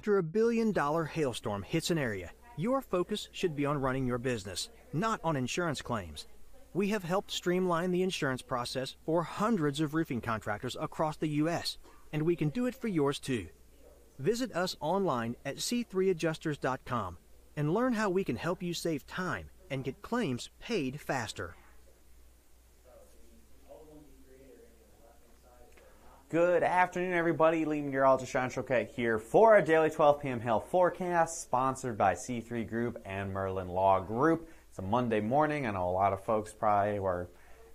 After a billion-dollar hailstorm hits an area, your focus should be on running your business, not on insurance claims. We have helped streamline the insurance process for hundreds of roofing contractors across the U.S., and we can do it for yours too. Visit us online at c3adjusters.com and learn how we can help you save time and get claims paid faster. Good afternoon, everybody. Lee Meteorologist Sean Choquette here for our daily 12 p.m. hail forecast, sponsored by C3 Group and Merlin Law Group. It's a Monday morning. I know a lot of folks probably were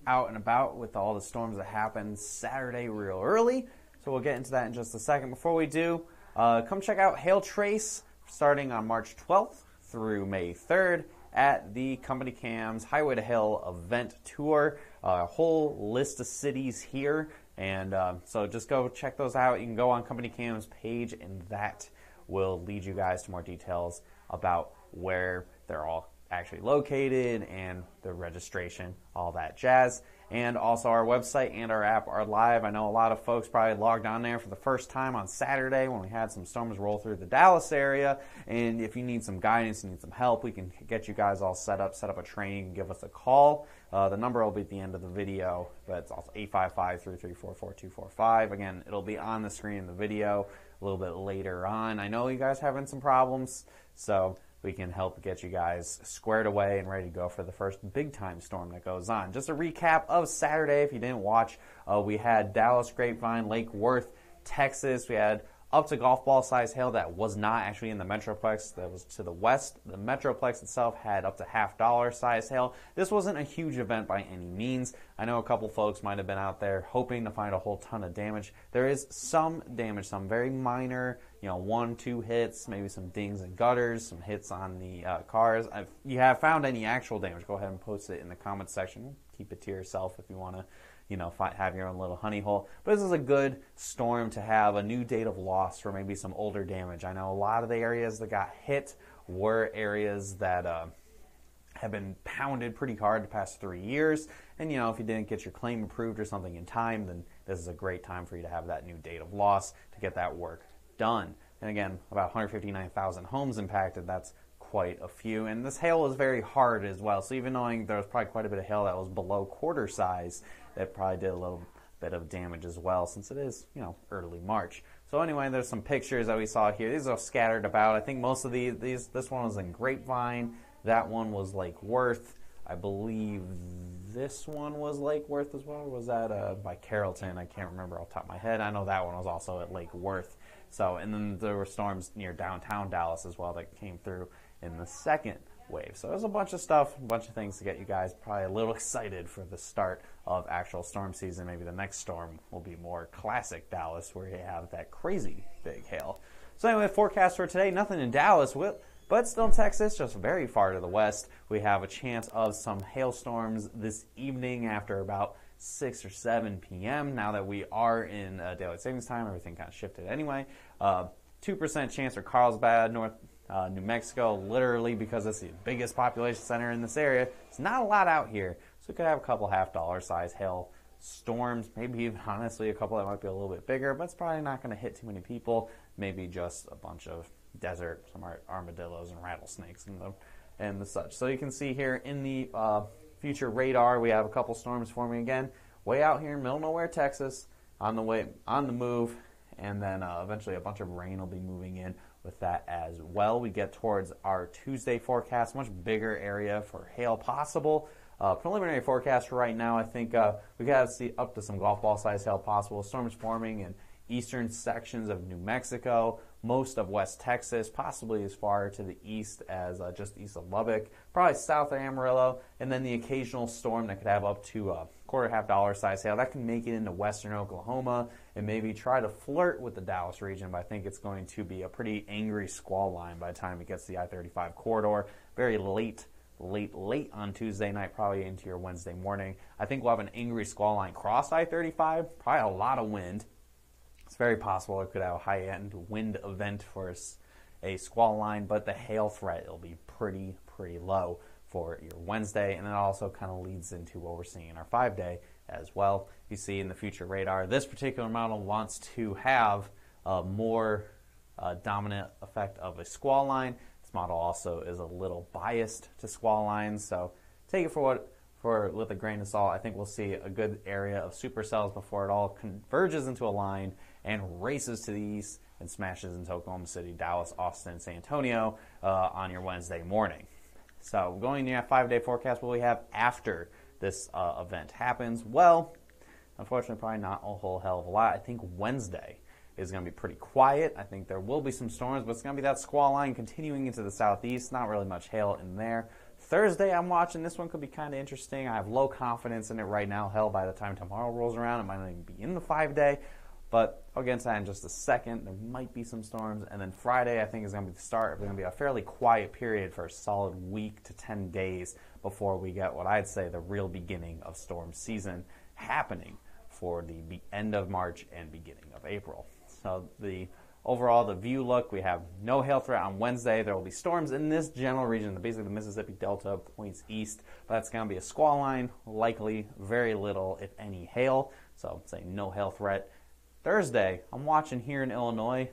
out and about with all the storms that happened Saturday real early. So we'll get into that in just a second. Before we do, come check out Hail Trace starting on March 12th through May 3rd at the Company Cams Highway to Hail event tour. A whole list of cities here. And so just go check those out. You can go on Company Cam's page, and that will lead you guys to more details about where they're all actually located and the registration, all that jazz. And also our website and our app are live. I know a lot of folks probably logged on there for the first time on Saturday when we had some storms roll through the Dallas area. And if you need some guidance, you need some help, we can get you guys all set up a training, give us a call. The number will be at the end of the video, but it's also 855-334-4245. Again, it'll be on the screen in the video a little bit later on. I know you guys having some problems, so we can help get you guys squared away and ready to go for the first big-time storm that goes on. Just a recap of Saturday, if you didn't watch, we had Dallas, Grapevine, Lake Worth, Texas. We had up to golf ball size hail that was not actually in the Metroplex. That was to the west. The Metroplex itself had up to $50 size hail. This wasn't a huge event by any means. I know a couple folks might have been out there hoping to find a whole ton of damage. There is some damage, some very minor, 1-2 hits, maybe some dings and gutters, some hits on the cars. If you have found any actual damage, go ahead and post it in the comments section. Keep it to yourself if you want to have your own little honey hole. But this is a good storm to have a new date of loss for maybe some older damage. I know a lot of the areas that got hit were areas that have been pounded pretty hard the past 3 years. And, if you didn't get your claim approved or something in time, then this is a great time for you to have that new date of loss to get that work done. And again, about 159,000 homes impacted. That's quite a few. And this hail was very hard as well. So even knowing there was probably quite a bit of hail that was below quarter size, that probably did a little bit of damage as well, since it is, early March. So anyway, there's some pictures that we saw here. These are scattered about. I think most of this one was in Grapevine. That one was Lake Worth. I believe this one was Lake Worth as well. Or was that by Carrollton? I can't remember off the top of my head. I know that one was also at Lake Worth. So, and then there were storms near downtown Dallas as well that came through in the second wave. So there's a bunch of stuff, a bunch of things to get you guys probably a little excited for the start of actual storm season. Maybe the next storm will be more classic Dallas, where you have that crazy big hail. So anyway, forecast for today, nothing in Dallas, but still in Texas, just very far to the west. We have a chance of some hailstorms this evening after about 6 or 7 p.m. Now that we are in daylight savings time, everything kind of shifted anyway. 2% chance for Carlsbad, North New Mexico, literally because it's the biggest population center in this area. It's not a lot out here, so we could have a couple $50 size hail storms, maybe even honestly a couple that might be a little bit bigger, but it's probably not going to hit too many people. Maybe just a bunch of desert, some armadillos and rattlesnakes and the such. So you can see here in the future radar, we have a couple storms forming again, way out here in middle of nowhere, Texas, on the move, and then eventually a bunch of rain will be moving in with that as well. We get towards our Tuesday forecast, much bigger area for hail possible. Preliminary forecast for right now, I think we got to see up to some golf ball size hail possible. Storms forming in eastern sections of New Mexico, most of West Texas, possibly as far to the east as just east of Lubbock, probably south of Amarillo, and then the occasional storm that could have up to $250 size hail. That can make it into western Oklahoma and maybe try to flirt with the Dallas region, but I think it's going to be a pretty angry squall line by the time it gets to the I-35 corridor. Very late on Tuesday night, probably into your Wednesday morning. I think we'll have an angry squall line cross I-35, probably a lot of wind. It's very possible it could have a high-end wind event for a squall line, but the hail threat will be pretty low for your Wednesday, and it also kind of leads into what we're seeing in our 5-day as well. You see in the future radar, this particular model wants to have more dominant effect of a squall line. This model also is a little biased to squall lines, so take it with a grain of salt. I think we'll see a good area of supercells before it all converges into a line and races to the east and smashes into Oklahoma City, Dallas, Austin, San Antonio on your Wednesday morning. So going to your 5-day forecast, what we have after this event happens? Well, unfortunately, probably not a whole hell of a lot. I think Wednesday is going to be pretty quiet. I think there will be some storms, but it's going to be that squall line continuing into the southeast. Not really much hail in there. Thursday, I'm watching. This one could be kind of interesting. I have low confidence in it right now. Hell, by the time tomorrow rolls around, it might not even be in the 5-day. But I'll get into that in just a second. There might be some storms. And then Friday, I think, is going to be the start. It's going to be a fairly quiet period for a solid week to 10 days before we get what I'd say the real beginning of storm season happening for the end of March and beginning of April. So overall, the view look, we have no hail threat on Wednesday. There will be storms in this general region, basically the Mississippi Delta points east. But that's going to be a squall line, likely very little, if any, hail. So say no hail threat. Thursday, I'm watching here in Illinois.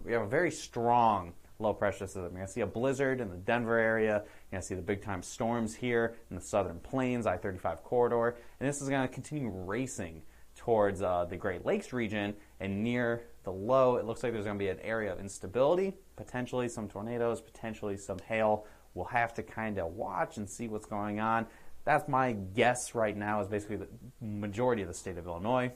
We have a very strong low pressure system. You're going to see a blizzard in the Denver area. You're going to see the big time storms here in the southern plains, I-35 corridor. And this is going to continue racing towards the Great Lakes region, and near the low, it looks like there's going to be an area of instability, potentially some tornadoes, potentially some hail. We'll have to kind of watch and see what's going on. That's my guess right now, is basically the majority of the state of Illinois.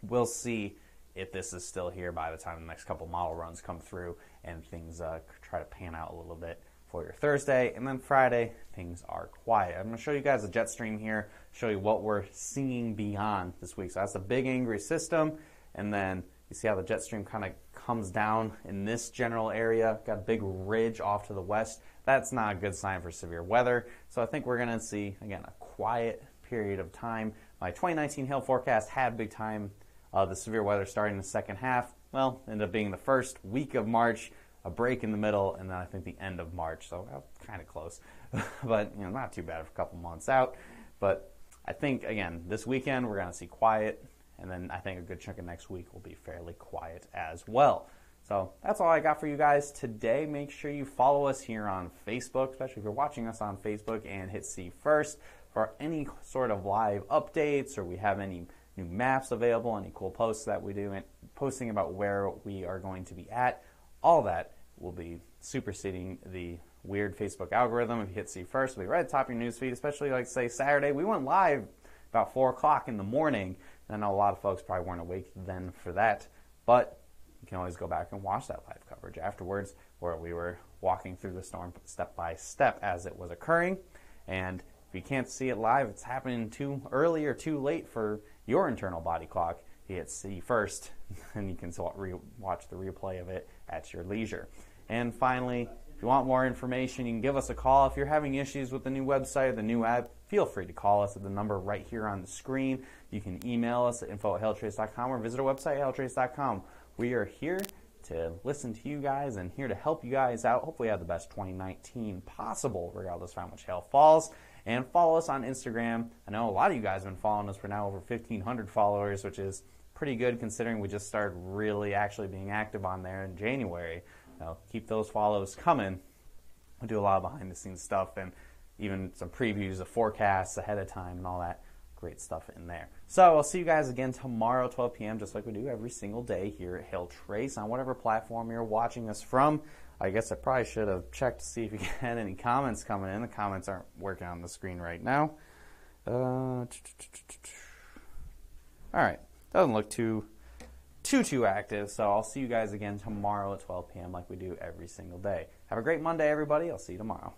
We'll see if this is still here by the time the next couple model runs come through and things try to pan out a little bit for your Thursday. And then Friday, things are quiet. I'm going to show you guys a jet stream here, show you what we're seeing beyond this week. So that's a big angry system, and then you see how the jet stream kind of comes down in this general area. Got a big ridge off to the west. That's not a good sign for severe weather. So I think we're going to see, again, a quiet period of time. My 2019 hail forecast had big time the severe weather starting in the second half. Well, ended up being the first week of March, a break in the middle, and then I think the end of March. So kind of close, but not too bad for a couple months out. But I think, again, this weekend we're going to see quiet, and then I think a good chunk of next week will be fairly quiet as well. So that's all I got for you guys today. Make sure you follow us here on Facebook, especially if you're watching us on Facebook, and hit See First for any sort of live updates, or we have any new maps available, any cool posts that we do, and posting about where we are going to be at. All that will be superseding the weird Facebook algorithm. If you hit See First, it'll be right at the top of your newsfeed, especially like say Saturday. We went live about 4 o'clock in the morning. And I know a lot of folks probably weren't awake then for that, but you can always go back and watch that live coverage afterwards, where we were walking through the storm step by step as it was occurring. And if you can't see it live, it's happening too early or too late for your internal body clock. You hit See First, and you can watch the replay of it at your leisure. And finally, if you want more information, you can give us a call. If you're having issues with the new website, the new app, feel free to call us at the number right here on the screen. You can email us at info@hailtrace.com or visit our website, hailtrace.com. We are here to listen to you guys and here to help you guys out. Hopefully have the best 2019 possible, regardless of how much hail falls. And follow us on Instagram. I know a lot of you guys have been following us. We're now over 1,500 followers, which is pretty good considering we just started really actually being active on there in January. Now, keep those follows coming. We do a lot of behind-the-scenes stuff and even some previews of forecasts ahead of time and all that great stuff in there. So I'll see you guys again tomorrow, 12 p.m., just like we do every single day here at Hail Trace on whatever platform you're watching us from. I guess I probably should have checked to see if you had any comments coming in. The comments aren't working on the screen right now. All right. Doesn't look too active, so I'll see you guys again tomorrow at 12 p.m. like we do every single day. Have a great Monday, everybody. I'll see you tomorrow.